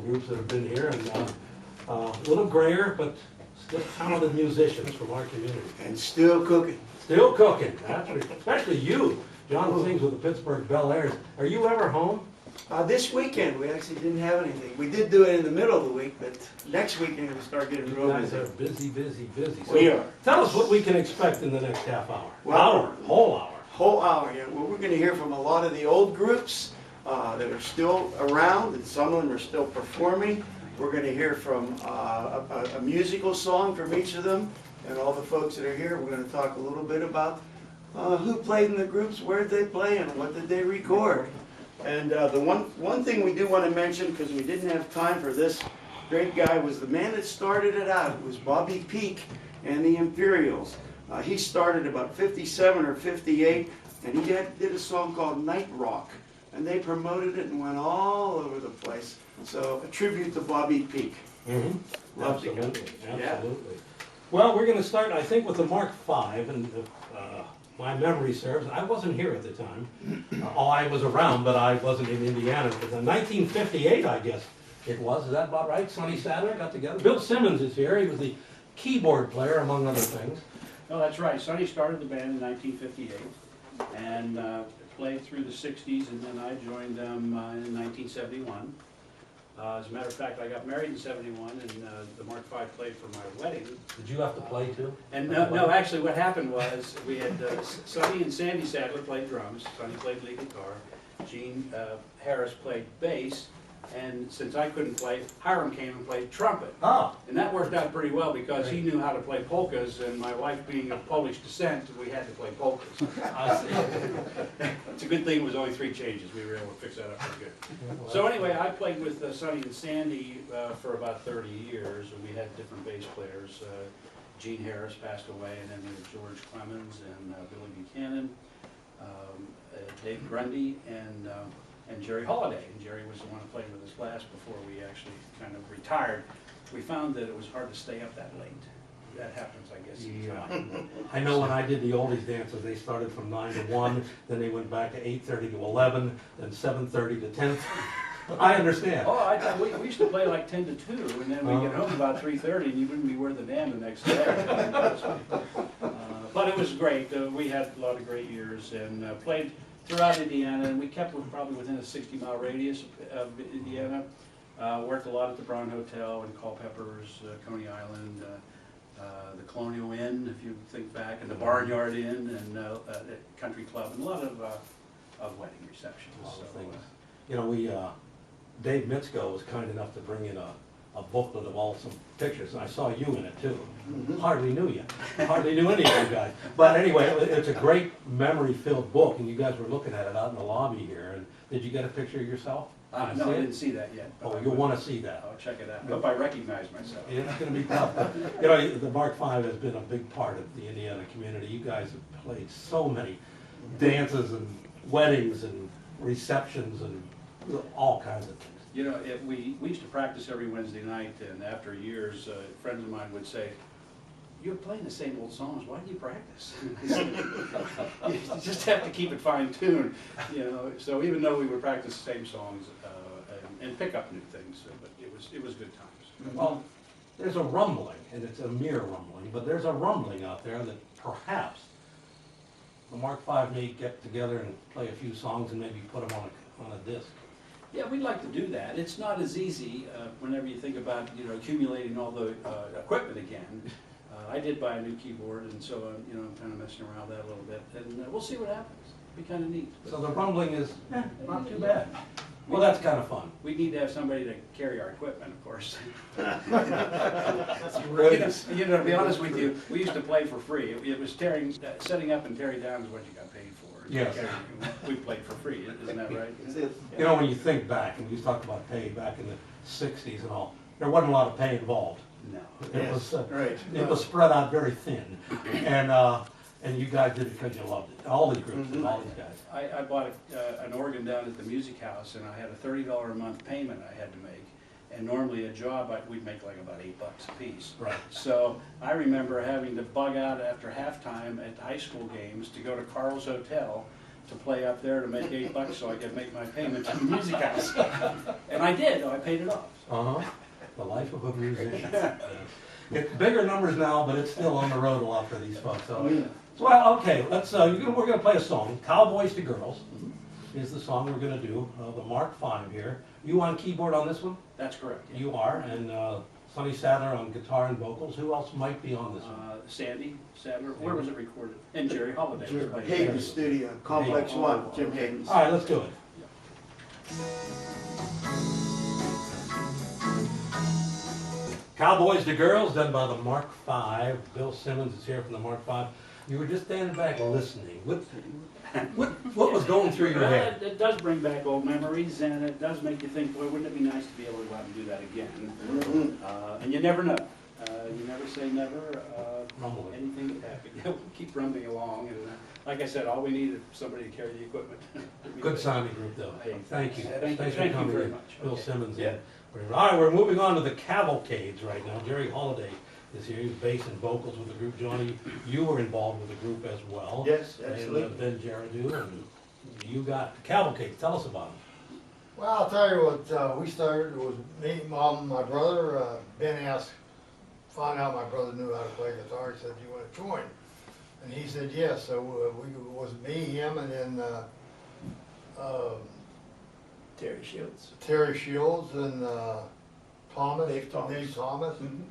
groups that have been here, and a little grayer, but still talented musicians from our community. And still cooking. Still cooking, that's right. Especially you. John sings with the Pittsburgh Bel Airs. Are you ever home? This weekend, we actually didn't have anything. We did do it in the middle of the week, but next weekend we start getting You real guys busy. are busy, busy, busy. So We are. tell us what we can expect in the next half hour. Well, Whole hour. Whole hour, yeah. Well, we're gonna hear from a lot of the old groups that are still around, and some of them are still performing. We're gonna hear from a musical song from each of them, and all the folks that are here. We're gonna talk a little bit about who played in the groups, where did they play, and what did they record. And the one thing we do want to mention, because we didn't have time for this great guy, was the man that started it out. It was Bobby Peak and the Imperials. He started about 57 or 58, and he did a song called Night Rock. And they promoted it and went all over the place. So a tribute to Bobby Peak. Mm-hmm. Love to go. Absolutely, Yeah. absolutely. Well, we're going to start, I think, with the Mark V, and my memory serves, I wasn't here at the time. I was around, but I wasn't in Indiana. It was in 1958, I guess it was. Is that about right? Sonny Sadler got together. Bill Simmons is here. He was the keyboard player, among other things. No, that's right. Sonny started the band in 1958 and played through the 60s, and then I joined them in 1971. As a matter of fact, I got married in 71, and the Mark V played for my wedding. Did you have to play too? And no, actually what happened was we had Sonny and Sandy Sadler played drums, Sonny played lead guitar, Gene Harris played bass, and since I couldn't play, Hiram came and played trumpet. Oh. And that worked out pretty well because he knew how to play polkas, and my wife being of Polish descent, we had to play polkas. I see. It's a good thing it was only 3 changes. We were able to fix that up pretty good. So anyway, I played with Sonny and Sandy for about 30 years, and we had different bass players. Gene Harris passed away, and then there was George Clemens and Billy Buchanan, Dave Grundy, and Jerry Holiday. And Jerry was the one who played with us last before we actually kind of retired. We found that it was hard to stay up that late. That happens, I guess. Yeah. I know when I did the oldies dances, they started from 9 to 1, then they went back to 8:30 to 11, then 7:30 to 10. I understand. Oh, we used to play like 10 to 2, and then we get home about 3:30, and you wouldn't be worth a damn the next day. But it was great. We had a lot of great years, and played throughout Indiana, and we kept probably within a 60-mile radius of Indiana. Worked a lot at the Brown Hotel and Culpeppers, Coney Island, the Colonial Inn, if you think back, and the Barnyard Inn, and Country Club, and a lot of wedding receptions. A lot of So, things. You know, Dave Mitzko was kind enough to bring in a booklet of all some pictures, and I saw you in it too. Hardly knew you. Hardly knew any of you guys. But anyway, it's a great memory-filled book, and you guys were looking at it out in the lobby here. And did you get a picture of yourself? no, I didn't see that yet. Oh, you'll want to see that. I'll check it out. I hope I recognize myself. It's going to be tough. You know, the Mark V has been a big part of the Indiana community. You guys have played so many dances and weddings and receptions and all kinds of things. You know, we used to practice every Wednesday night, and after years, friends of mine would say, "You're playing the same old songs, why do you practice?" You just have to keep it fine-tuned, you know. So even though we would practice the same songs and pick up new things, but it was good times. Well, there's a rumbling, and it's a mere rumbling, but there's a rumbling out there that perhaps the Mark V may get together and play a few songs and maybe put them on a disc. Yeah, we'd like to do that. It's not as easy whenever you think about, you know, accumulating all the equipment again. I did buy a new keyboard, and so you know, I'm kind of messing around with that a little bit, and we'll see what happens. It'll be kind of neat. So the rumbling is not too bad. Well, that's kind of fun. We need to have somebody to carry our equipment, of course. Rodents. You know, to be honest with you, we used to play for free. It was setting up and tearing down is what you got paid for. Yes. We played for free, isn't that right? You know, when you think back, and you talk about pay back in the 60s and all, there wasn't a lot of pay involved. No. It was Right. it was spread out very thin, and you guys did it because you loved it. All these groups, did, all these guys. I bought an organ down at the music house, and I had a $30 a month payment I had to make. And normally a job, we'd make like about $8 a piece. Right. So I remember having to bug out after halftime at high school games to go to Carl's Hotel to to play up there to make $8 so I could make my payment to the music house. And I did, I paid it off. Uh-huh. The life of a musician. Yeah. It's bigger numbers now, but it's still on the road a lot for these folks. So, well, okay, let's. We're gonna play a song. "Cowboys to Girls" is the song we're gonna do. The Mark 5 here. You on keyboard on this one? That's correct. Yeah. You are, and Sonny Sadler on guitar and vocals. Who else might be on this one? Sandy Sadler, where was it recorded? And Jerry Holiday. Hayden Studio, Complex Hayden. 1, Jim Hayden's. All right, let's do it. "Cowboys to Girls," done by the Mark 5. Bill Simmons is here from the Mark 5. You were just standing back listening. What was going through your head? It does bring back old memories, and it does make you think, boy, wouldn't it be nice to be able to go out and do that again? And you never know. You never say never. Rumbling. Anything could happen. We'll keep rumbling along, and like I said, all we need is somebody to carry the equipment. Good sounding group, though. Hey, Thank you. thank you. Thanks for Thank you coming very in. much. Bill Okay. Simmons. Yeah. All right, we're moving on to the Cavalcades right now. Jerry Holiday is here. He's bass and vocals with the group. Johnny, you were involved with the group as well. Yes, And absolutely. Ben Jaradu, and you got the Cavalcades. Tell us about them. Well, I'll tell you what, we started, it was me, Mom, my brother. Ben found out my brother knew how to play guitar. He said, "Do you want to join?" And he said, yes. So it was me, him, and then Terry Shields. Terry Shields and Thomas. Dave Thomas. Dave Thomas. Mhm.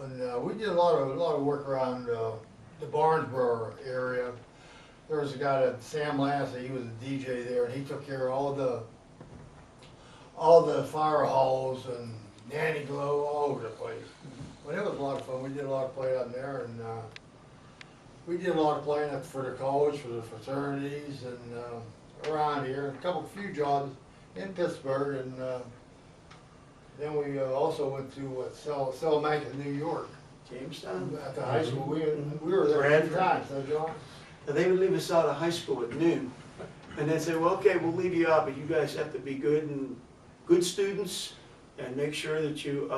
And we did a lot of work around the Barnesboro area. There was a guy that Sam Lassie, he was a DJ there, and he took care of all the fire halls and Nanny Glow all over the place. But it was a lot of fun. We did a lot of play out there, and we did a lot of playing for the college, for the fraternities, and around here. A few jobs in Pittsburgh, and then we also went to Salamanca, New York. Jamestown. At the high school, we were there a few Bradford. times, so John. Now, they would leave us out of high school at noon, and then say, "Well, okay, we'll leave you out, but you guys have to be good students, and make sure that you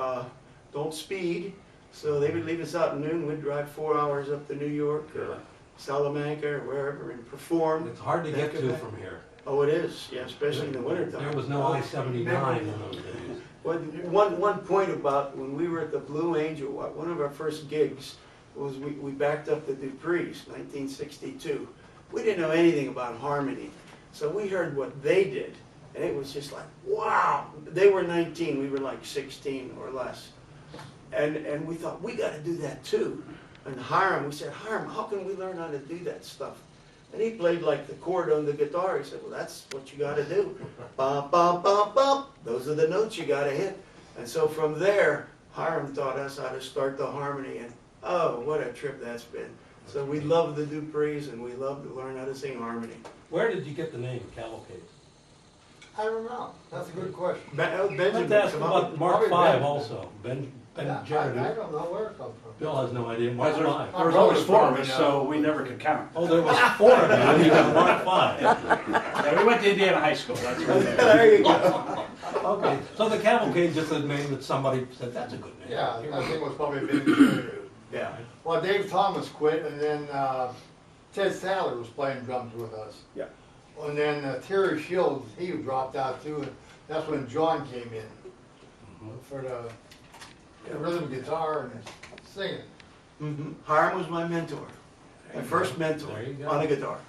don't speed." So they would leave us out at noon. We'd drive 4 hours up to New York or Salamanca or wherever and perform. It's hard to get to from here. Oh, it is, yeah, especially in the wintertime. There was no I-79 in those days. Well, one point about when we were at the Blue Angel, one of our first gigs was we backed up the Duprees, 1962. We didn't know anything about harmony, so we heard what they did, and it was just like, wow! They were 19, we were like 16 or less. And we thought, we got to do that too. And Hiram, we said, "Hiram, how can we learn how to do that stuff?" And he played like the chord on the guitar. He said, "Well, that's what you got to do. Bum, bum, bum, bum. Those are the notes you got to hit." And so from there, Hiram taught us how to start the harmony. And oh, what a trip that's been. So we love the Duprees, and we love to learn how to sing harmony. Where did you get the name Cavalcades? I don't know. That's a good question. I'd Benjamin, like to ask come up about with- Mark Probably 5 Ben. also. Ben I Jaradu. don't know where it comes from. Bill has no idea. Mark There 5. was always four of us, so we never could count. Oh, there was 4 of you, and you got Mark 5. Yeah, we went to Indiana High School, that's where we were. There you go. Okay, so the Cavalcade just a name that somebody said, that's a good name. Yeah, Here I we think it go. was probably Big. Yeah. Well, Dave Thomas quit, and then Ted Sadler was playing drums with us. Yeah. And then Terry Shields, he dropped out too, and that's when John came in for the rhythm guitar and singing. Mm-hmm. Hiram was my mentor. My first mentor There you go. on the guitar.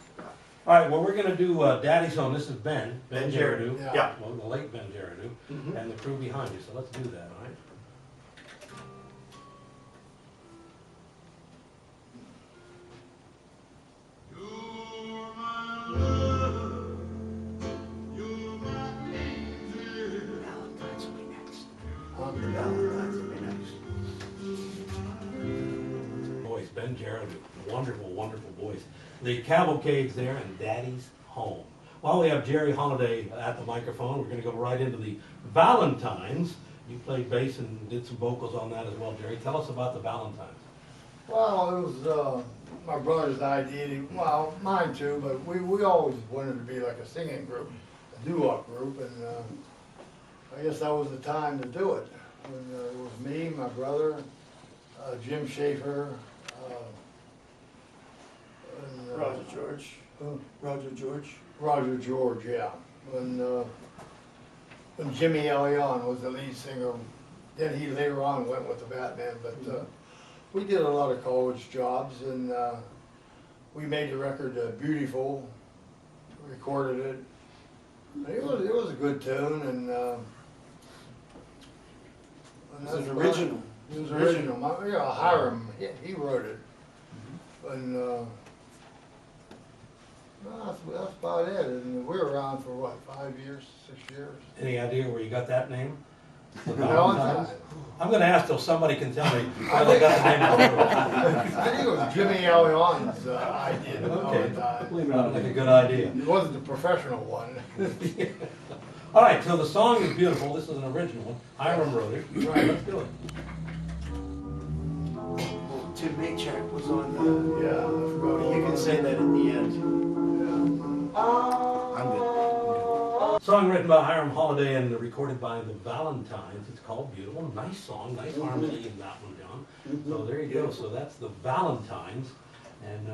All right, well, we're gonna do Daddy's Home. This is Ben Jaradu. Yeah. Yeah. Well, the late Ben Jaradu, Mhm. and the crew behind you, so let's do that, all right? Valentine's will be next. Valentine's will be next. Voice, Ben Jaradu, wonderful, wonderful voice. The Cavalcade's there and Daddy's Home. While we have Jerry Holiday at the microphone, we're gonna go right into the Valentines. You played bass and did some vocals on that as well, Jerry. Tell us about the Valentines. Well, it was my brother's idea, well, mine too, but we always wanted to be like a singing group, a doo-wop group, and I guess that was the time to do it. When, it was me, my brother, Jim Schaefer, and, Roger George. who? Roger George. Roger George, yeah. When Jimmy Elion was the lead singer, then he later on went with the Batman, but we did a lot of college jobs, and we made the record beautiful, recorded it. It was a good tune, and It was original. It was original. Hiram, he wrote it. And that's about it. And we were around for what, 5 years, 6 years? Any idea where you got that name? The Valentine's. I'm gonna ask till somebody can tell me where they got the name. I think it was Jimmy Alion's idea. Okay. Valentine. Sounds like a good idea. It wasn't the professional one. All right, so the song is beautiful. This is an original one. Hiram wrote it. Right, let's do it. Well, Tim Maychak was on the, Yeah, I forgot. you can say that at the end. I'm good. Song written by Hiram Holiday and recorded by the Valentines. It's called Beautiful. Nice song, nice harmony in that one, John. So there you go. So that's the Valentines. And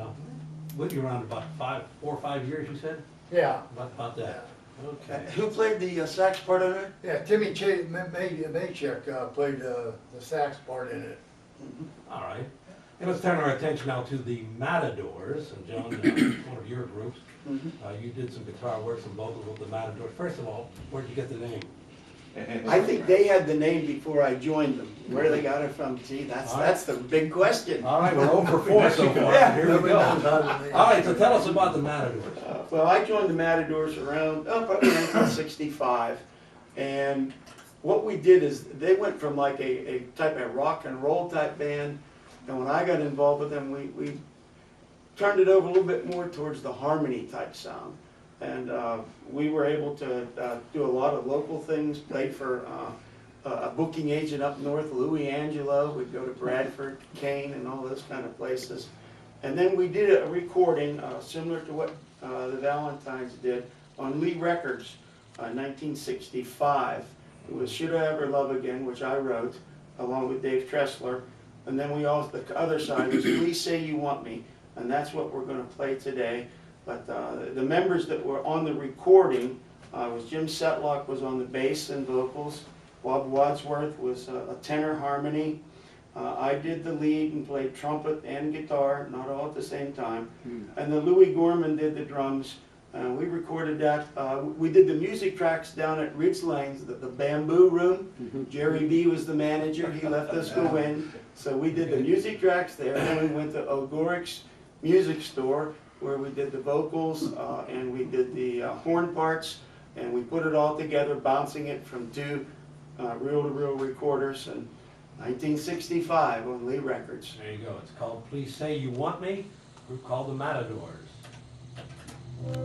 what, you around about 4 or 5 years, you said? Yeah. About that. Okay. Who played the sax part of it? Yeah, Timmy Maychak played the sax part in it. All right. And let's turn our attention now to the Matadors. And John, one of your groups, you did some guitar work, some vocals with the Matadors. First of all, where'd you get the name? I think they had the name before I joined them. Where they got it from, gee, that's the big question. All right, we're over 4 so far. Yeah. Here we Nobody go. knows how to name. All right, so tell us about the Matadors. Well, I joined the Matadors around, probably 1965. And what we did is, they went from like a type of rock and roll type band. And when I got involved with them, we turned it over a little bit more towards the harmony type sound. And we were able to do a lot of local things, played for a booking agent up north, Louis Angelo. We'd go to Bradford, Kane, and all those kind of places. And then we did a recording similar to what the Valentines did on Lee Records, 1965. It was Should I Ever Love Again, which I wrote, along with Dave Tressler. And then we also, the other side was Please Say You Want Me, and that's what we're going to play today. But the members that were on the recording was Jim Setlock was on the bass and vocals. Bob Wadsworth was a tenor harmony. I did the lead and played trumpet and guitar, not all at the same time. And then Louis Gorman did the drums. We recorded that. We did the music tracks down at Ridge Lanes, the Bamboo Room. Jerry B was the manager. He left us go in. So we did the music tracks there. Then we went to O'Goric's Music Store, where we did the vocals and we did the horn parts, and we put it all together, bouncing it from 2 reel-to-reel recorders in 1965 on Lee Records. There you go. It's called Please Say You Want Me, group called the Matadors. Please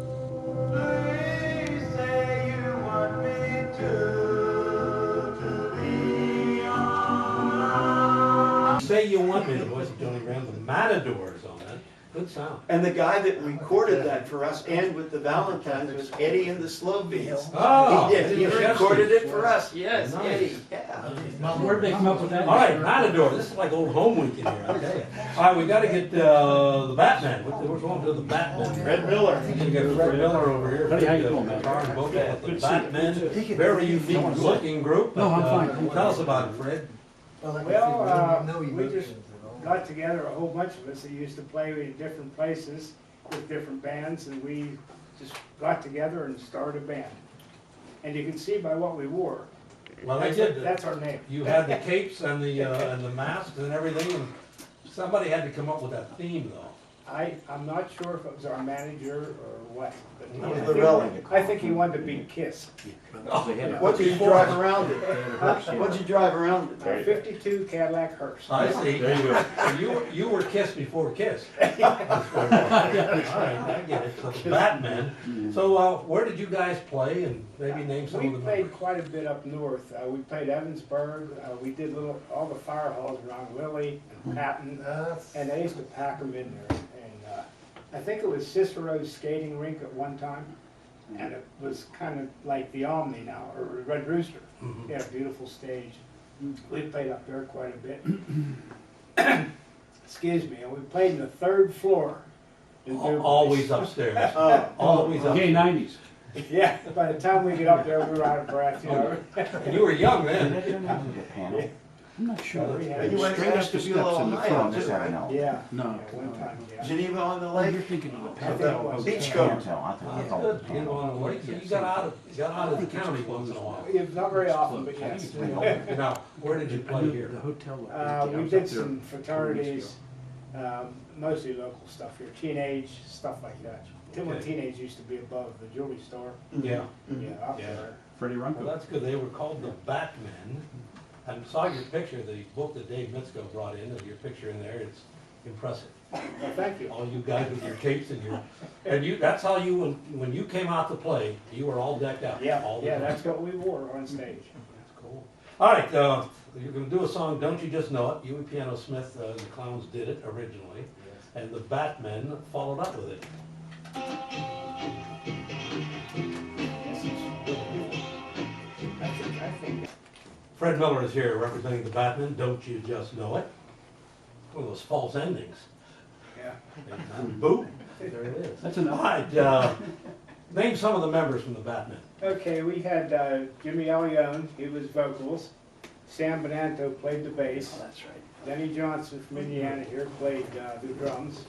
say you want me to be on. Say You Want Me, the voice of Johnny Graham, the Matadors on that. Good sound. And the guy that recorded that for us and with the Valentines was Eddie and the Slow Beats. Oh, He did. He Eddie recorded Majeski. it for us. Yes, Nice. Eddie. Yeah. Where'd they come up with that? All right, Matador. This is like old home week in here, I tell you. All right, we got to get the Batman. We're going to do the Batman. Red Miller. We're going to get Fred Miller over here. Buddy, how you doing, man? Guitar and vocal with the Good to see you. Batman. Very unique looking group. No, I'm but, fine. Tell us about it, Fred. Well, we just got together, a whole bunch of us that used to play in different places with different bands, and we just got together and started a band. And you can see by what we wore. Well, they did. That's our name. You had the capes and the masks and everything, and somebody had to come up with that theme, though. I'm not sure if it was our manager or what, but No, It was the relic. I think he wanted to be Kiss. What did you drive around it? What did you drive around it? A 52 Cadillac hearse. I see. There you go. You were Kiss before Kiss. All right, I get it. So the Batman. So where did you guys play, and maybe name some We of the played members? quite a bit up north. We played Evansburg. We did all the fire halls around Lilly and Patton. And they used to pack them in there. And I think it was Cicero's skating rink at one time. And it was kind of like the Omni now, or Red Rooster. They had a beautiful stage. We played up there quite a bit. Excuse me. And we played in the 3rd floor Always upstairs. Always Okay, upstairs. 90s. Yeah, by the time we get up there, we were out of breath, you know. And you were young then. I'm not sure. We You had, went Straight up to the Ashtabula, steps in the Ohio, front. too, right? yeah. No. Yeah, one time, yeah. Geneva on the Oh, you're lake? thinking of the I think it was. Beachcomber. That's good. You know, on the lake, so you got out of the county once in a while. Yeah, not very often, but I think yes. it's Now, where did you play here? The hotel. We did some fraternities, mostly local stuff here, teenage, stuff like that. When Okay. teenage used to be above the jewelry store, Yeah. yeah, up Yeah. there. Freddie Well, Runco. that's good. They were called the Batmen. I saw your picture, the book that Dave Mitzko brought in, of your picture in there. It's impressive. Well, thank you. All you guys with your capes and you, that's how you, when you came out to play, you were all decked out. Yeah, all the yeah, time. that's what we wore on stage. That's cool. All right, you're gonna do a song, Don't You Just Know It? Huey Piano Smith, the Clowns did it originally, and the Batmen followed up with it. I think Fred Miller is here representing the Batmen, Don't You Just Know It? One of those false endings. yeah. And boom, there it is. That's All enough. right, name some of the members from the Batmen. Okay, we had Jimmy Allione, he was vocals. Sam Bonanto played the bass. That's right. Denny Johnson from Indiana here played the drums.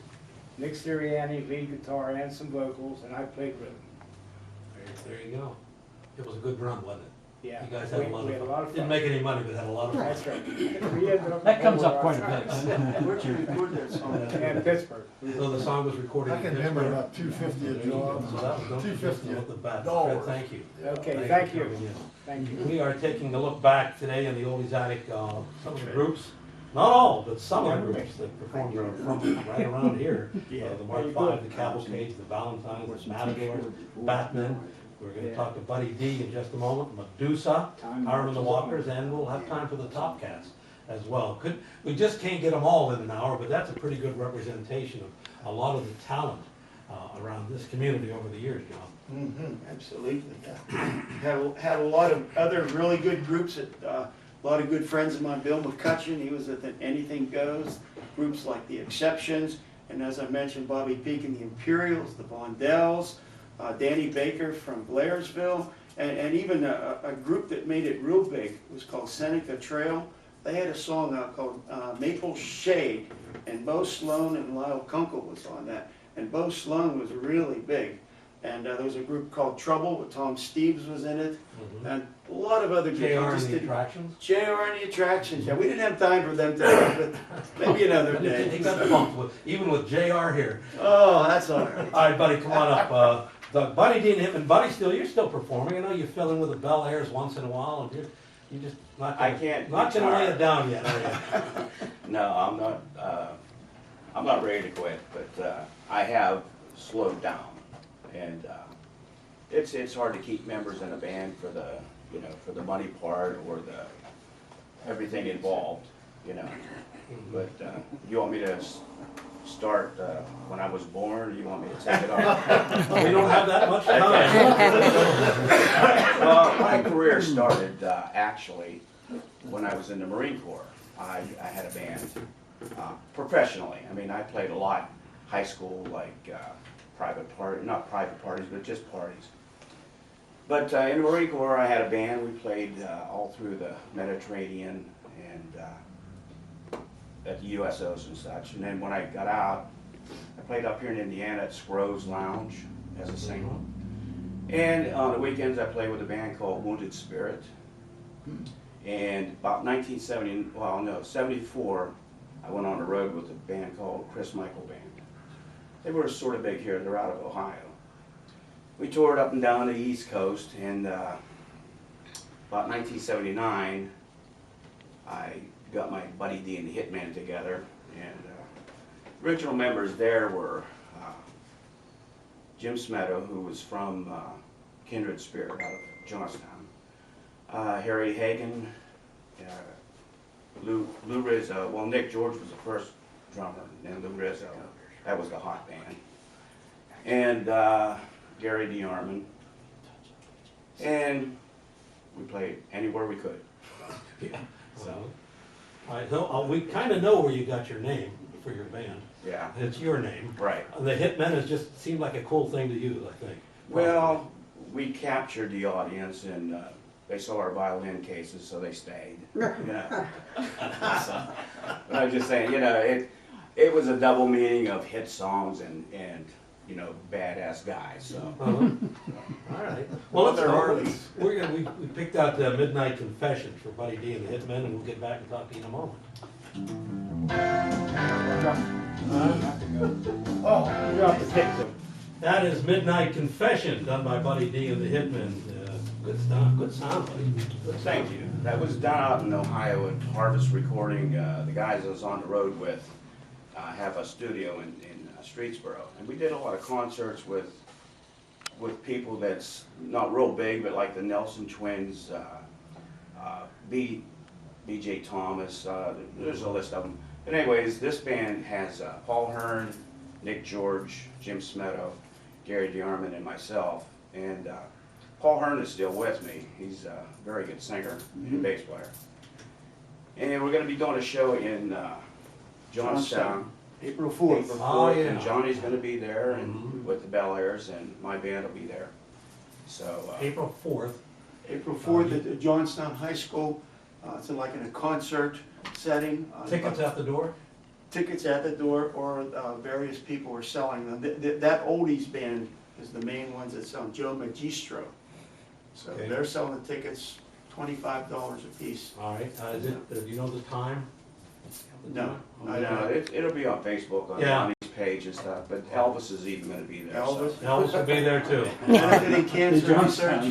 Nick Sirianni, lead guitar and some vocals, and I played rhythm. There you go. It was a good run, wasn't it? Yeah. You guys had a lot We had a lot of of fun. fun. Didn't make any money, but had a lot of fun. That's right. We ended up That comes up over quite a our bit. tracks. Where'd you record that song? In Pittsburgh. So the song was recorded I in can remember Pittsburgh. about 250 a job, So that was Don't You Just 250 Know It, the Batmen. dollars. Fred, thank you. Okay, thank for you. coming in. Thank you. We are taking a look back today in the Oldies Attic, some of the groups, not all, but some of the groups that performed from right around here. The Mark V, the Cavalcades, the Valentines, the Matadors, Batmen. We're gonna talk to Buddy D in just a moment, Medusa, Hiram and the Walkers, and we'll have time for the Top Cats as well. We just can't get them all in an hour, but that's a pretty good representation of a lot of the talent around this community over the years, John. Absolutely, yeah. Had a lot of other really good groups, a lot of good friends of mine. Bill McCutcheon, he was at the Anything Goes, groups like The Exceptions, and as I mentioned, Bobby Peake and the Imperials, the Vondells, Danny Baker from Blairsville, and even a group that made it real big was called Seneca Trail. They had a song out called Maple Shade, and Bo Sloan and Lyle Kunkel was on that. And Bo Sloan was really big. And there was a group called Trouble with Tom Steves was in it, and a lot of other groups. JR We and just the didn't- Attractions. JR and the Attractions, yeah, we didn't have time for them today, but maybe another They day. got bumped even with JR here. Oh, that's all right. All right, buddy, come on up. Buddy D and him, and Buddy, you're still performing. I know you fill in with the Bel Airs once in a while, and you just not I gonna, can't not gonna lay retire. it down yet, are you? No, I'm not ready to quit, but I have slowed down. And it's hard to keep members in a band for the, for the money part or the, everything involved, But you want me to start when I was born, or you want me to take it off? We don't have that much time. Well, my career started actually when I was in the Marine Corps. I had a band professionally. I mean, I played a lot high school, like not private parties, but just parties. But in the Marine Corps, I had a band. We played all through the Mediterranean and at the USOs and such. And then when I got out, I played up here in Indiana at Scrooge's Lounge as a singer. And on the weekends, I played with a band called Wounded Spirit. And about 74, I went on the road with a band called Chris Michael Band. They were sort of big here. They're out of Ohio. We toured up and down the East Coast, and about 1979, I got my buddy D and the Hitman together, and original members there were Jim Smedo, who was from Kindred Spirit out of Johnstown, Harry Hagen, Lou Rizzo. Well, Nick George was the first drummer, and Lou Rizzo, that was the hot band, and Gary DeArmond, and we played anywhere we could. Yeah. So, all right, so we kind of know where you got your name for your band. Yeah, It's your name. right. The Hitmen has just seemed like a cool thing to use, I think. Well, we captured the audience and they saw our violin cases, so they stayed. You know. So, but I'm just saying, you know, it was a double meaning of hit songs and you know, badass guys. So All right. Well, They're Harleys. we picked out Midnight Confessions for Buddy D and the Hitmen, and we'll get back and talk to you in a moment. Oh, you have to pick them. That is Midnight Confession, done by Buddy D and the Hitmen. Good sound, buddy. Good thank you. That was done out in Ohio at Harvest Recording. The guys I was on the road with have a studio in Streetsboro, and we did a lot of concerts with people that's not real big, but like the Nelson Twins, B.J. Thomas. There's a list of them. But anyways, this band has Paul Hearn, Nick George, Jim Smeto, Gary DeArmond, and myself. And Paul Hearn is still with me. He's a very good singer and bass player. And we're going to be doing a show in Johnstown. April 4th. April 4th, Oh, yeah. and Johnny's going to be there, and with the Bel Airs, and my band will be there. So April 4th. April 4th at Johnstown High School. It's like in a concert setting. Tickets at the door? Tickets at the door, or various people are selling them. That Oldies band is the main ones that sell, Joe Magistro. So Okay. they're selling the tickets $25 a piece. All right. Do you know the time? No. I know it'll be on Facebook on Yeah. Johnny's page and stuff. But Elvis is even going to be there. Elvis? Elvis will be there too. Benefiting cancer research.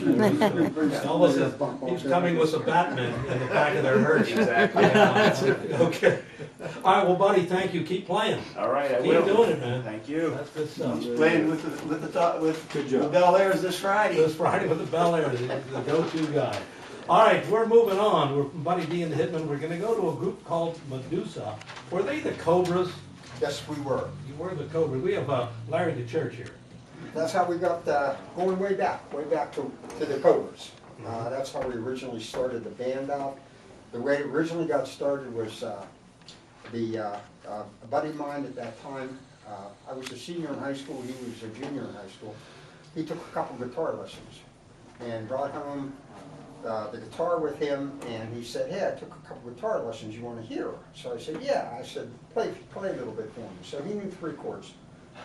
Elvis, he's coming with the Batman in the back of their hearse. Exactly. Yeah. Okay. All right, well, buddy, thank you. Keep playing. All right, I Keep will. doing it, man. Thank you. That's good stuff. He's playing with the Bel Airs this Friday. This Friday with the Bel Air, the go-to guy. All right, we're moving on. We're from Buddy D and the Hitmen. We're going to go to a group called Medusa. Were they the Cobras? Yes, we were. You were the Cobras. We have Larry the Church here. That's how we got going way back to the Cobras. That's how we originally started the band out. The way it originally got started was a buddy of mine at that time. I was a senior in high school. He was a junior in high school. He took a couple guitar lessons and brought home the guitar with him, and he said, "Hey, I took a couple guitar lessons. You want to hear?" So I said, "Yeah." I said, "Play a little bit for me." So he knew 3 chords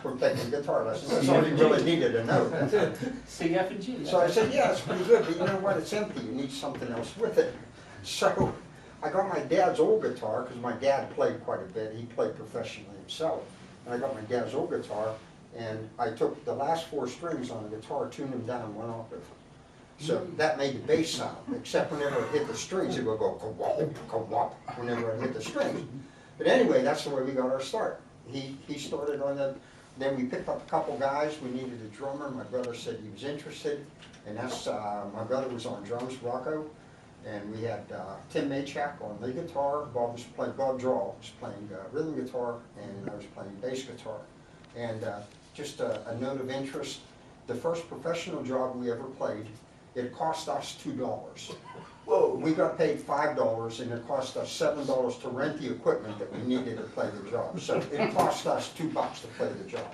from taking guitar lessons. That's all he really needed to know. That's it. C, F, and G. So I said, "Yeah, it's pretty good, but you know what? It's empty. You need something else with it." So I got my dad's old guitar, because my dad played quite a bit. He played professionally himself. And I got my dad's old guitar, and I took the last 4 strings on the guitar, tuned them down 1 octave. So that made the bass sound, except whenever it hit the strings, it would go ka-wop, ka-wop, whenever it hit the strings. But anyway, that's the way we got our start. He started on that. Then we picked up a couple guys. We needed a drummer. My brother said he was interested, and that's my brother was on drums, Rocco, and we had Tim Maychak on lead guitar. Bob Drawl was playing rhythm guitar, and I was playing bass guitar. And just a note of interest: the first professional job we ever played, it cost us $2. Whoa. We got paid $5, and it cost us $7 to rent the equipment that we needed to play the job. So it cost us $2 to play the job.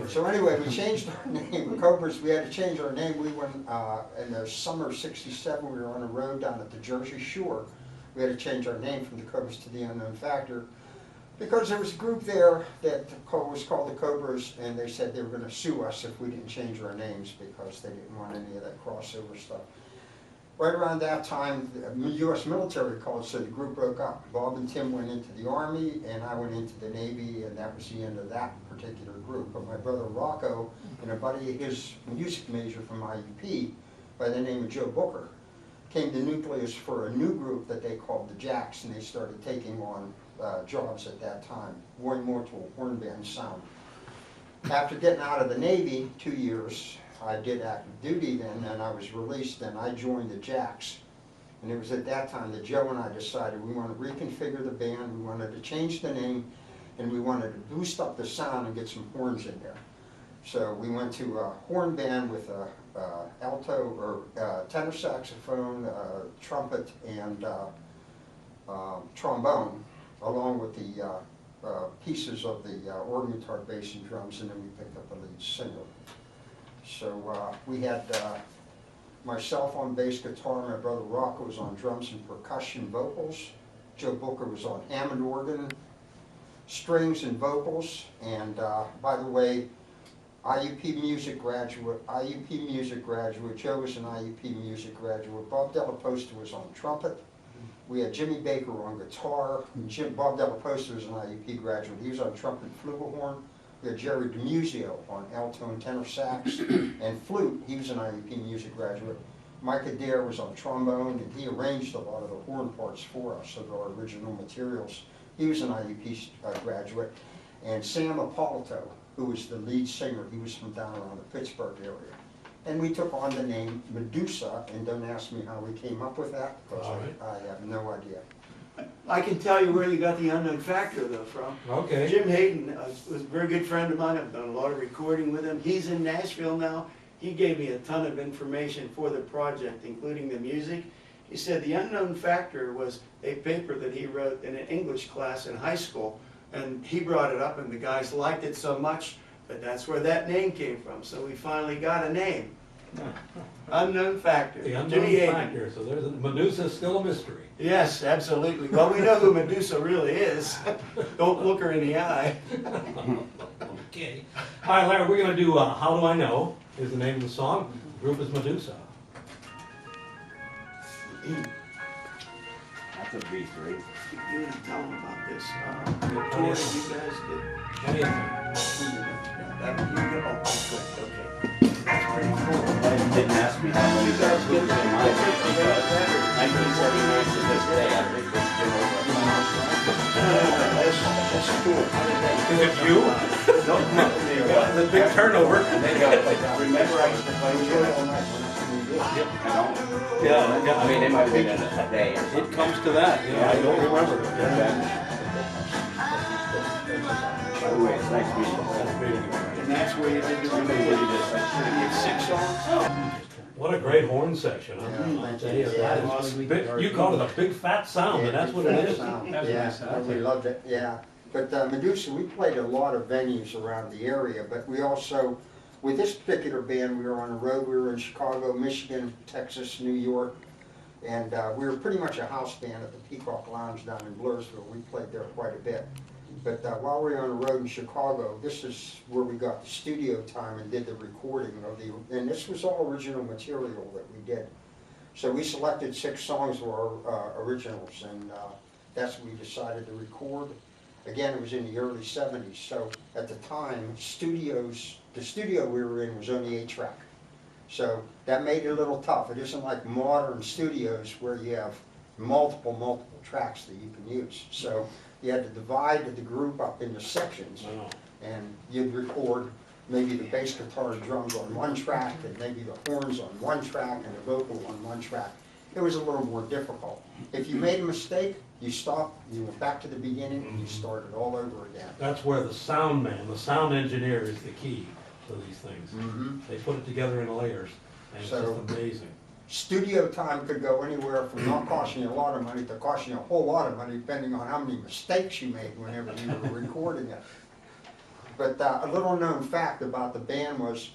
So anyway, we changed our name. Cobras, we had to change our name. We went, in the summer of '67, we were on a road down at the Jersey Shore. We had to change our name from the Cobras to the Unknown Factor, because there was a group there that was called the Cobras, and they said they were going to sue us if we didn't change our names because they didn't want any of that crossover stuff. Right around that time, the U.S. military called, so the group broke up. Bob and Tim went into the Army, and I went into the Navy, and that was the end of that particular group. But my brother Rocco and a buddy of his, music major from IUP by the name of Joe Booker, came to nucleus for a new group that they called the Jacks, and they started taking on jobs at that time, going more to a horn band sound. After getting out of the Navy, 2 years, I did active duty then, and I was released, and I joined the Jacks. And it was at that time that Joe and I decided we wanted to reconfigure the band, we wanted to change the name, and we wanted to boost up the sound and get some horns in there. So we went to a horn band with a alto or tenor saxophone, trumpet, and trombone, along with the pieces of the organ guitar, bass, and drums, and then we picked up the lead singer. So we had myself on bass guitar, my brother Rocco was on drums and percussion vocals, Joe Booker was on Hammond organ, strings and vocals, and by the way, IUP music graduate, Joe was an IUP music graduate, Bob Della Posta was on trumpet, we had Jimmy Baker on guitar, Bob Della Posta was an IUP graduate, he was on trumpet and flugelhorn. We had Jerry DiMuzio on alto and tenor sax and flute, he was an IUP music graduate. Mike Adair was on trombone, and he arranged a lot of the horn parts for us of our original materials. He was an IUP graduate. And Sam Ippolito, who was the lead singer, he was from down around the Pittsburgh area. And we took on the name Medusa, and don't ask me how we came up with that, because I have no idea. I can tell you where you got the Unknown Factor though from. Okay. Jim Hayden was a very good friend of mine. I've done a lot of recording with him. He's in Nashville now. He gave me a ton of information for the project, including the music. He said the Unknown Factor was a paper that he wrote in an English class in high school, and he brought it up, and the guys liked it so much that that's where that name came from. So we finally got a name. Unknown Factor. The Unknown Jimmy Hayden. Factor, so there's Medusa's still a mystery. Yes, absolutely. Well, we know who Medusa really is. Don't look her in the eye. Okay. All right, Larry, we're going to do How Do I Know is the name of the song. The group is Medusa. That's a B3. You're gonna tell them about this tour that you guys did. Anything. That you get, oh, good, okay. That's pretty cool. You didn't ask me how many You guys get in my that. 1979 to this day, I think it's been over 100 songs. That's cool. Is it you? The big turnover. And they go, remember I used to play with you all night when I was in New York? You know? Yeah, I mean, they might have been in a day or It something. comes to that, you know, I don't remember. By the way, it's nice meeting you. And that's where you did the you did 6 songs? What a great horn section. I'll tell you, that is big, you called it a big fat sound, and that's what it is. Sound. That's Yeah, nice sound. we loved it, yeah. But Medusa, we played a lot of venues around the area, but we also, with this particular band, we were on the road. We were in Chicago, Michigan, Texas, New York, and we were pretty much a house band at the Peacock Lounge down in Blairsville. We played there quite a bit. But while we were on the road in Chicago, this is where we got the studio time and did the recording of the, and this was all original material that we did. So we selected 6 songs for our originals, and that's what we decided to record. Again, it was in the early 70s, so at the time, the studio we were in was only 8-track. So that made it a little tough. It isn't like modern studios where you have multiple tracks that you can use. So you had to divide the group up into sections, Wow. and you'd record maybe the bass guitar and drums on one track, and maybe the horns on one track, and the vocal on one track. It was a little more difficult. If you made a mistake, you stopped, you went back to the beginning, and you started all over again. That's where the sound man, the sound engineer is the key to these things. They put it together in layers, and it's So- just amazing. Studio time could go anywhere from not costing you a lot of money to costing you a whole lot of money, depending on how many mistakes you made whenever you were recording it. But a little known fact about the band was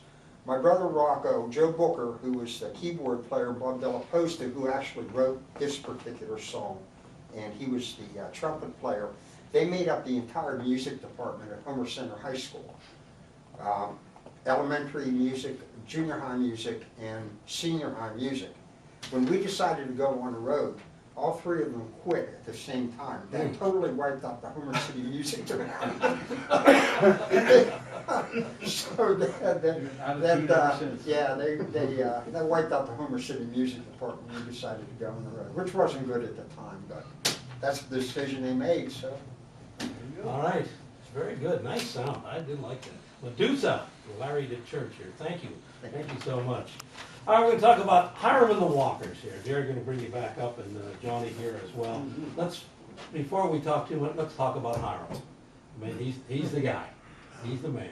my brother Rocco, Joe Booker, who was the keyboard player, Bob Della Posta, who actually wrote this particular song, and he was the trumpet player. They made up the entire music department at Homer Center High School. Elementary music, junior high music, and senior high music. When we decided to go on the road, all 3 of them quit at the same time. That totally wiped out the Homer City music department. So that wiped out the Homer City music department. We decided to go on the road, which wasn't good at the time, but that's the decision they made. So All right, it's very good, nice sound, I did like that. Medusa, Larry did church here, thank you so much. All right, we're gonna talk about Hiram and the Walkers here. They're gonna bring you back up, and Johnny here as well. Before we talk too much, let's talk about Hiram. I mean, he's the guy, he's the man.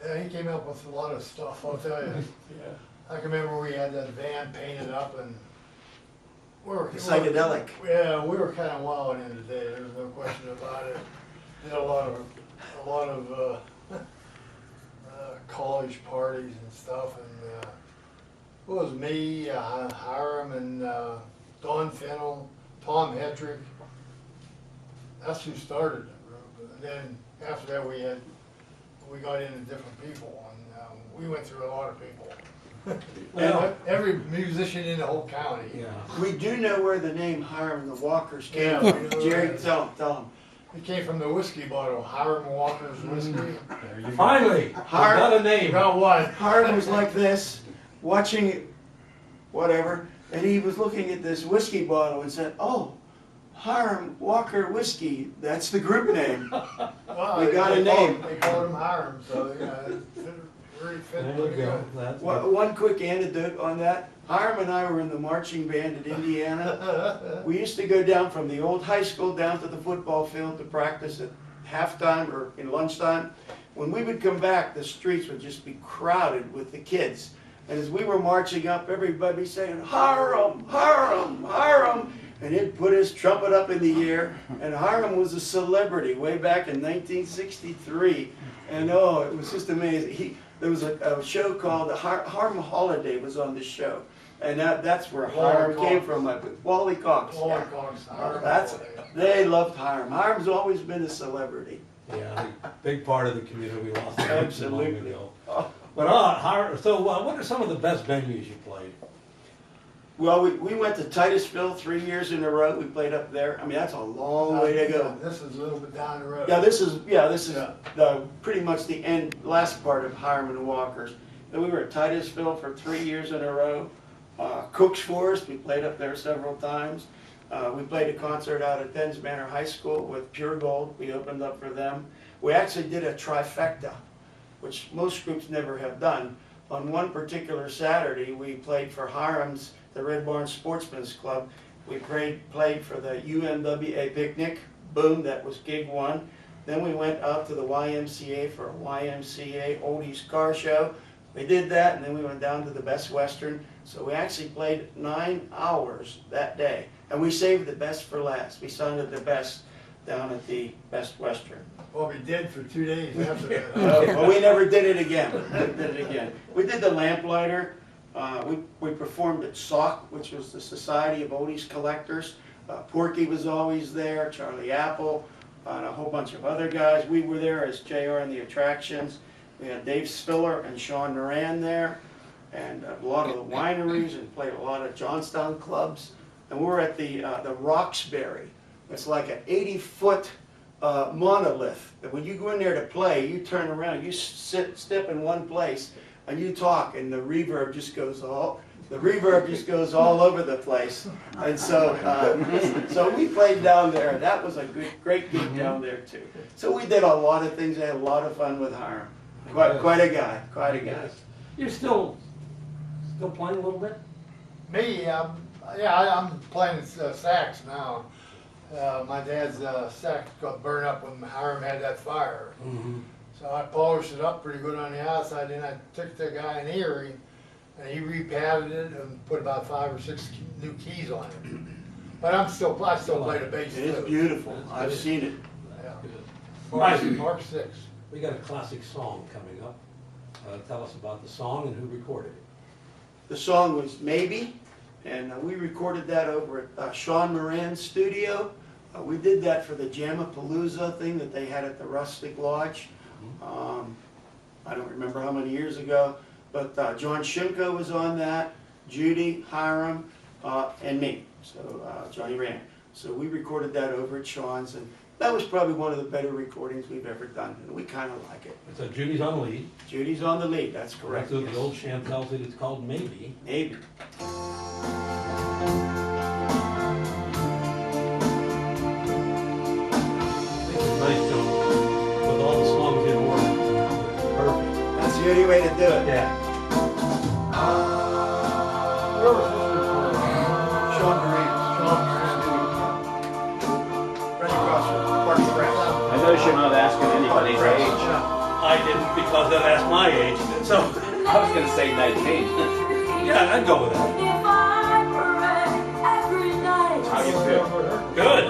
Yeah, he came up with a lot of stuff, I'll tell you. I can remember we had that van painted up, and we were Psychedelic. Yeah, we were kind of wilding in the day, there's no question about it. did a lot of college parties and stuff, and it was me, Hiram, and Don Fennell, Tom Hedrick. That's who started the group. And then after that, we got into different people, and we went through a lot of people. Well- Every musician in the whole county. Yeah. We do know where the name Hiram and the Walkers came Yeah, we from. know Jerry, that. tell him. It came from the whiskey bottle, Hiram Walker's whiskey. There you go. Finally, we got a name. Got one. Hiram was like this, watching whatever, and he was looking at this whiskey bottle and said, "Oh, Hiram Walker Whiskey, that's the group name." Well, We got a they name. They called him Hiram, so it really fit There you pretty go. good. That's One quick anecdote on that. Hiram and I were in the marching band at Indiana. We used to go down from the old high school down to the football field to practice at halftime or in lunchtime. When we would come back, the streets would just be crowded with the kids. And as we were marching up, everybody saying, "Hiram, Hiram, Hiram." And he'd put his trumpet up in the air. And Hiram was a celebrity way back in 1963. And oh, it was just amazing. There was a show called Hiram Holiday was on the show. And that's where Hiram came from, like with Wally Cox. Wally Cox, Hiram. They loved Hiram. Hiram's always been a celebrity. Yeah, a big part of the community we lost not too long Absolutely. ago. Oh. But what are some of the best venues you played? Well, we went to Titusville 3 years in a row. We played up there. I mean, that's a long way to go. This is a little bit down the road. Yeah, this is Yeah. pretty much the last part of Hiram and Walkers. Then we were at Titusville for 3 years in a row. Cook's Forest, we played up there several times. We played a concert out at Penns Manor High School with Pure Gold. We opened up for them. We actually did a trifecta, which most groups never have done. On one particular Saturday, we played for Hiram's, the Red Barn Sportsman's Club. We played for the UMWA picnic. Boom, that was gig one. Then we went out to the YMCA for a YMCA Oldies car show. We did that, and then we went down to the Best Western. So we actually played 9 hours that day. And we saved the best for last. We sounded the best down at the Best Western. Well, we did for 2 days after that. Well, we never did it again. We did the Lamplighter. We performed at SOC, which was the Society of Oldies Collectors. Porky was always there, Charlie Apple, and a whole bunch of other guys. We were there as JR and the Attractions. We had Dave Spiller and Sean Moran there, and a lot of the wineries, and played a lot of Johnstown clubs. And we're at the Roxbury. It's like an 80-foot monolith. And when you go in there to play, you turn around, you step in one place, and you talk, and the reverb just goes all over the place. And so we played down there. That was a great gig down there too. So we did a lot of things. I had a lot of fun with Hiram. Quite a guy. You're still playing a little bit? Me, I'm playing sax now. My dad's sax got burned up when Hiram had that fire. Mm-hmm. So I polished it up pretty good on the outside, then I took the guy in Erie, and he repadded it and put about 5 or 6 new keys on it. But I still play the bass It is too. beautiful. I've seen it. Yeah. Mark 6. We got a classic song coming up. Tell us about the song and who recorded it. The song was Maybe, and we recorded that over at Sean Moran's studio. We did that for the Jamapalooza thing that they had at the Rustic Lodge. I don't remember how many years ago, but John Shimko was on that, Judy, Hiram, and me, so Johnny Rand. So we recorded that over at Sean's, and that was probably one of the better recordings we've ever done, and we kind of like it. So Judy's on the lead. Judy's on the lead, that's correct. So yes. the old chant tells it, it's called Maybe. Maybe. This is nice, John. With all the songs in order. Perfect. That's the only way to do it. Yeah. Where was this recorded? Sean Moran. Right across from Park Express. I notice you're not asking anybody's age. I didn't because that asked my age. So, I was gonna say 19. yeah, I'd go with that. How you feel? Good.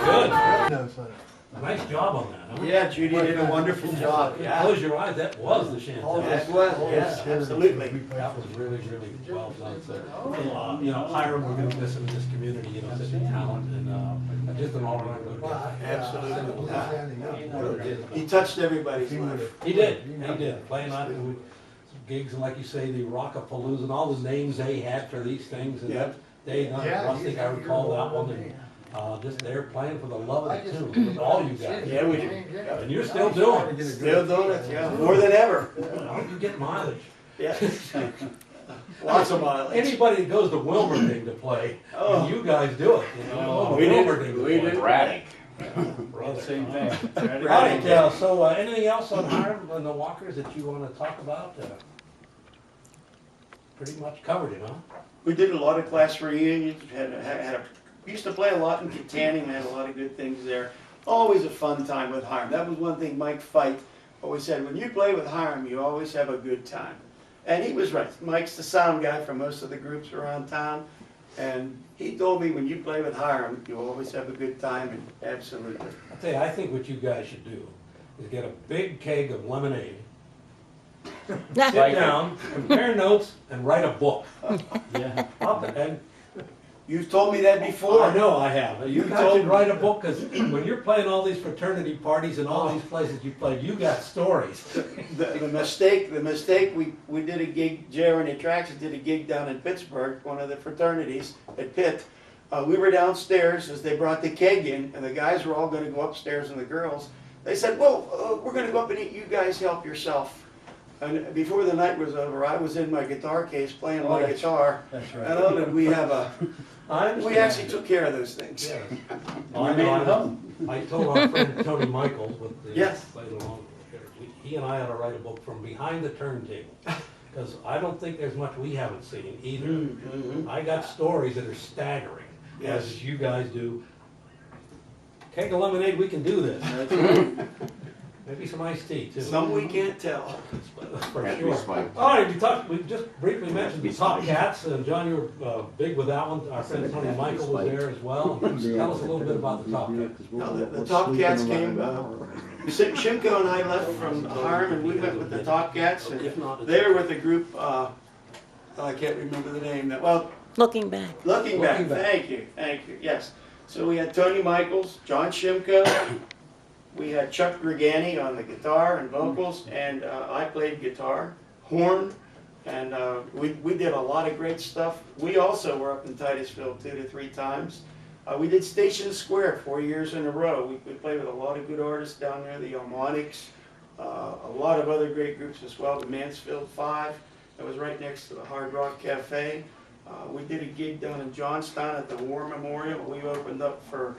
Good. No, son. Nice job on that, huh? Yeah, Judy did a wonderful job, yeah. Close your eyes, that was the Chantel. That was, yes, absolutely. That was really, really well done, so, you know, Hiram, we're gonna miss him in this community, you know, such a talent, and just an all-around good guy. Absolutely. He touched everybody's life. He did, playing on some gigs, and like you say, the Rockapalooza, and all the names they had for these things, and that day, I think I recall that one, and, just there playing for the love of the tune, with all you guys. Yeah, we do. And you're still doing it. Still doing it, yeah, more than ever. I hope you get mileage. Yeah. Lots of mileage. Anybody that goes to Wilmerding to play, Oh. and you guys do it, you know. We did. Wilmerding to We play. did. Braddock. Brother. Same thing. All right, so anything else on Hiram and the Walkers that you want to talk about? Pretty much covered it, huh? We did a lot of class reunions, we used to play a lot in Kittanning, had a lot of good things there. Always a fun time with Hiram. That was one thing Mike Fight always said, when you play with Hiram, you always have a good time. And he was right. Mike's the sound guy for most of the groups around town. And he told me, when you play with Hiram, you always have a good time, and absolutely. I'll tell you, I think what you guys should do is get a big keg of lemonade, sit down, compare notes, and write a book. Yeah. And You've told me that before. I know I have. You You guys told should me. write a book, because when you're playing all these fraternity parties and all these places you played, you got stories. The mistake, we did a gig, Jerry and the Attractions did a gig down in Pittsburgh, one of the fraternities at Pitt. We were downstairs as they brought the keg in, and the guys were all gonna go upstairs, and the girls, they said, well, we're gonna go up and eat, you guys help yourself. And before the night was over, I was in my guitar case playing my guitar. That's And right. other than we have a, I understand. we actually took care of those things. Yeah. You made it home. I told our friend Tony Michaels with the Yes. played along, he and I ought to write a book from behind the turntable, because I don't think there's much we haven't seen either. Mhm. I got stories that are staggering, Yes. as you guys do. Keg of lemonade, we can do this. That's right. Maybe some iced tea too. Some we can't tell. For Can't sure. be spiked. All right, we just briefly mentioned the Top Cats, and John, you were big with that one. Our friend Tony Michael was there as well. Tell us a little bit about the Top Cats. Now, the Top Cats came, Shimko and I left from Hiram, and we went with the Top Cats, and If not, they were with the group, I can't remember the name, well, Looking back. Looking Back, Looking Back. thank you, yes. So we had Tony Michaels, John Shimko, we had Chuck Grigani on the guitar and vocals, and I played guitar, horn, and we did a lot of great stuff. We also were up in Titusville 2 to 3 times. We did Station Square 4 years in a row. We played with a lot of good artists down there, the Harmonics, a lot of other great groups as well, the Mansfield 5, that was right next to the Hard Rock Cafe. We did a gig down in Johnstown at the War Memorial. We opened up for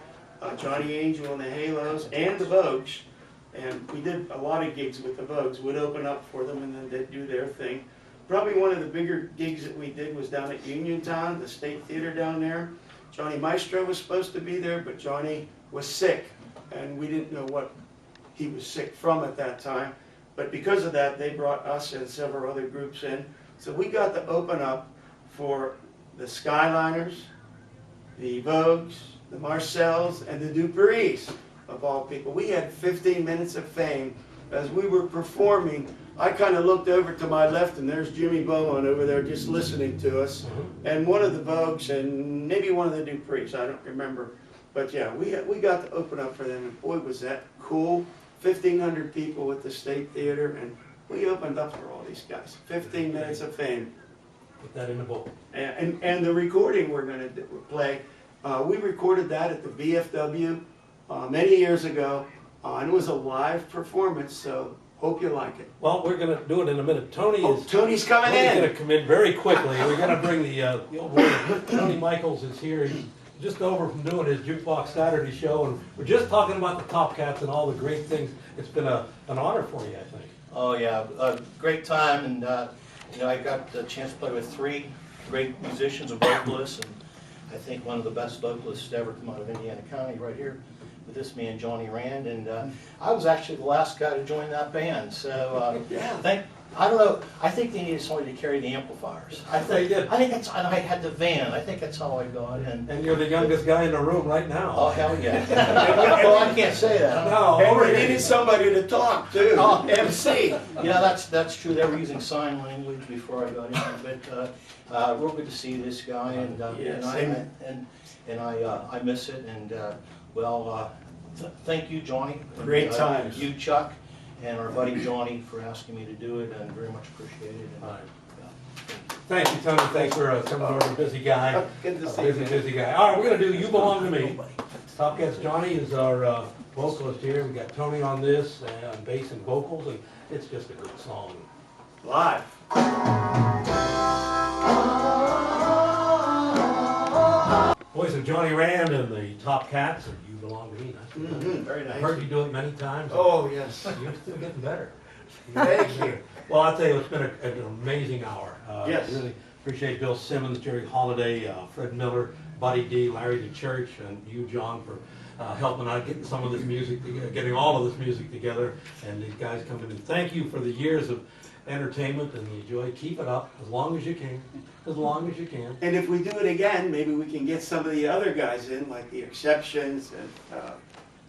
Johnny Angel and the Halos and the Vogues, and we did a lot of gigs with the Vogues. We'd open up for them, and then they'd do their thing. Probably one of the bigger gigs that we did was down at Uniontown, the State Theater down there. Johnny Maestro was supposed to be there, but Johnny was sick, and we didn't know what he was sick from at that time. But because of that, they brought us and several other groups in. So we got to open up for the Skyliners, the Vogues, the Marcells, and the Duprees, of all people. We had 15 minutes of fame. As we were performing, I kind of looked over to my left, and there's Jimmy Bowen over there just listening to us, and one of the Vogues, and maybe one of the Duprees, I don't remember. But yeah, we got to open up for them, and boy, was that cool. 1,500 people at the State Theater, and we opened up for all these guys. 15 minutes of fame. Put that in the book. And the recording we're going to play, we recorded that at the VFW many years ago, and it was a live performance, so hope you like it. Well, we're gonna do it in a minute. Tony Oh, is. Tony's coming Tony's in. gonna come in very quickly. We're gonna bring the old boy, Tony Michaels is here. He's just over from doing his Jukebox Saturday show, and we're just talking about the Top Cats and all the great things. It's been an honor for you, I think. Oh yeah, a great time, and I got the chance to play with 3 great musicians and vocalists, and I think one of the best vocalists to ever come out of Indiana County right here with this man Johnny Rand, and I was actually the last guy to join that band. So Yeah. I don't know, I think they needed somebody to carry the amplifiers. They did. I think that's, and I had the van, I think that's how I got in. And you're the youngest guy in the room right now. Oh, hell yeah. Well, I can't say that. No. And we needed somebody to talk too, Oh. MC. Yeah, that's true, they were using sign language before I got in, but real good to see this guy, and I miss it, and thank you, Johnny. Great times. You, Chuck, and our buddy Johnny for asking me to do it, and very much appreciated. All right. Thank you, Tony, thanks for coming over, busy guy. Good to A see you. busy guy. All right, we're gonna do You Belong to Me. Top Cats Johnny is our vocalist here. We got Tony on this, on bass and vocals, and it's just a good song. Live. Voice of Johnny Rand and the Top Cats, and You Belong to Me. Nice. Mhm, very I've nice. heard you do it many times. Oh, yes. You're still getting better. Thank you. Well, I'll tell you, it's been an amazing hour. Yes. Really appreciate Bill Simmons, Jerry Holiday, Fred Miller, Buddy D, Larry DeChurch, and you, John, for helping out getting some of this music, getting all of this music together, and these guys coming in. Thank you for the years of entertainment and the joy. Keep it up as long as you can, as long as you can. And if we do it again, maybe we can get some of the other guys in, like the Exceptions and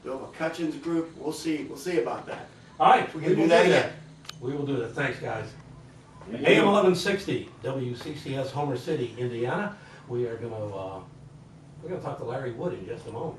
Bill McCutcheon's group. We'll see about that. All right, We can do that again. We will do that. Thanks, guys. AM 1160, WCCS, Homer City, Indiana. We're gonna talk to Larry Wood in just a moment.